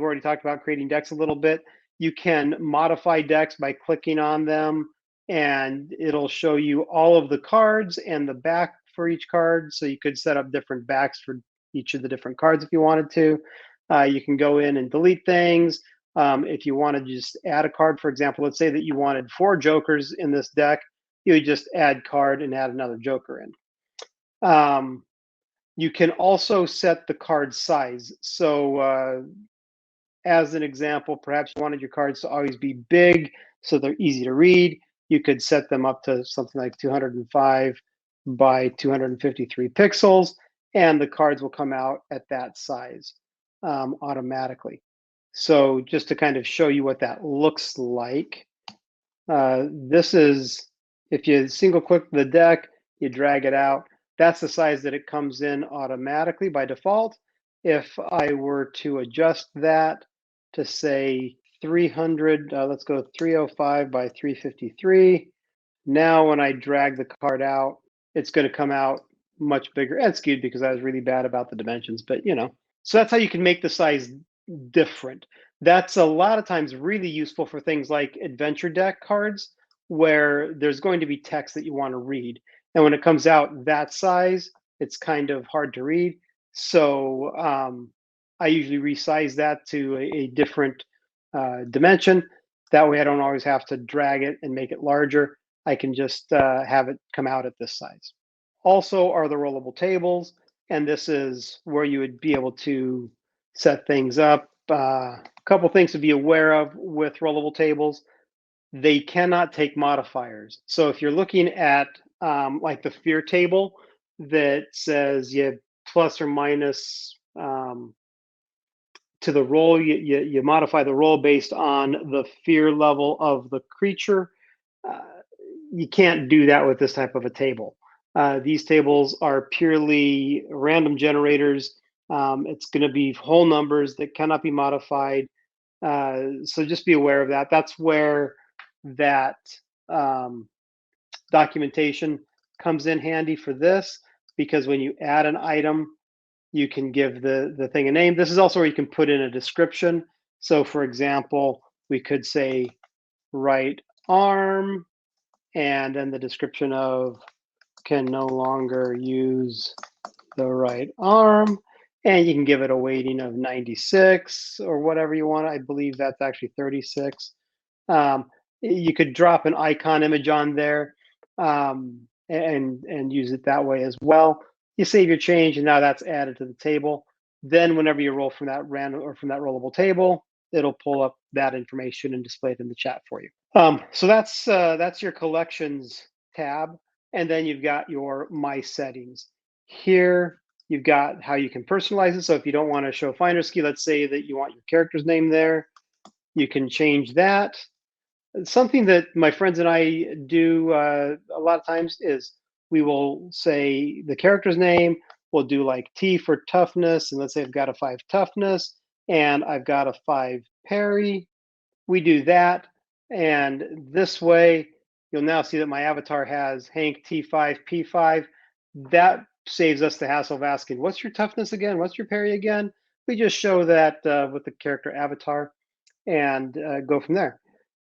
already talked about creating decks a little bit. You can modify decks by clicking on them, and it'll show you all of the cards and the back for each card. So you could set up different backs for each of the different cards if you wanted to. You can go in and delete things. If you want to just add a card, for example, let's say that you wanted 4 jokers in this deck, you would just add card and add another joker in. You can also set the card size. So as an example, perhaps you wanted your cards to always be big so they're easy to read. You could set them up to something like 205 by 253 pixels, and the cards will come out at that size automatically. So just to kind of show you what that looks like, this is, if you single click the deck, you drag it out, that's the size that it comes in automatically by default. If I were to adjust that to say 300, let's go 305 by 353. Now when I drag the card out, it's going to come out much bigger and skewed because I was really bad about the dimensions, but you know. So that's how you can make the size different. That's a lot of times really useful for things like adventure deck cards where there's going to be text that you want to read. And when it comes out that size, it's kind of hard to read. So I usually resize that to a different dimension. That way I don't always have to drag it and make it larger. I can just have it come out at this size. Also are the rollable tables, and this is where you would be able to set things up. A couple things to be aware of with rollable tables. They cannot take modifiers. So if you're looking at like the fear table that says you have plus or minus to the roll, you modify the roll based on the fear level of the creature. You can't do that with this type of a table. These tables are purely random generators. It's going to be whole numbers that cannot be modified. So just be aware of that. That's where that documentation comes in handy for this, because when you add an item, you can give the thing a name. This is also where you can put in a description. So for example, we could say right arm, and then the description of can no longer use the right arm, and you can give it a weighting of 96 or whatever you want. I believe that's actually 36. You could drop an icon image on there and use it that way as well. You save your change, and now that's added to the table. Then whenever you roll from that random or from that rollable table, it'll pull up that information and display it in the chat for you. So that's your collections tab. And then you've got your My Settings. Here, you've got how you can personalize it. So if you don't want to show Finderski, let's say that you want your character's name there, you can change that. Something that my friends and I do a lot of times is we will say the character's name, we'll do like T for toughness, and let's say I've got a 5 toughness, and I've got a 5 parry. We do that, and this way, you'll now see that my avatar has Hank T5 P5. That saves us the hassle of asking, what's your toughness again? What's your parry again? We just show that with the character avatar and go from there.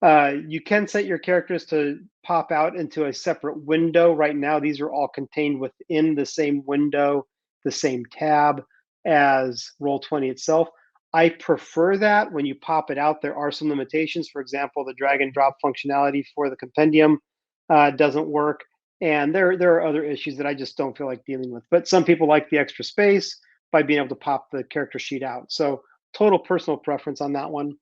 You can set your characters to pop out into a separate window. Right now, these are all contained within the same window, the same tab as Roll20 itself. I prefer that. When you pop it out, there are some limitations. For example, the drag and drop functionality for the Compendium doesn't work. And there are other issues that I just don't feel like dealing with. But some people like the extra space by being able to pop the character sheet out. So total personal preference on that one.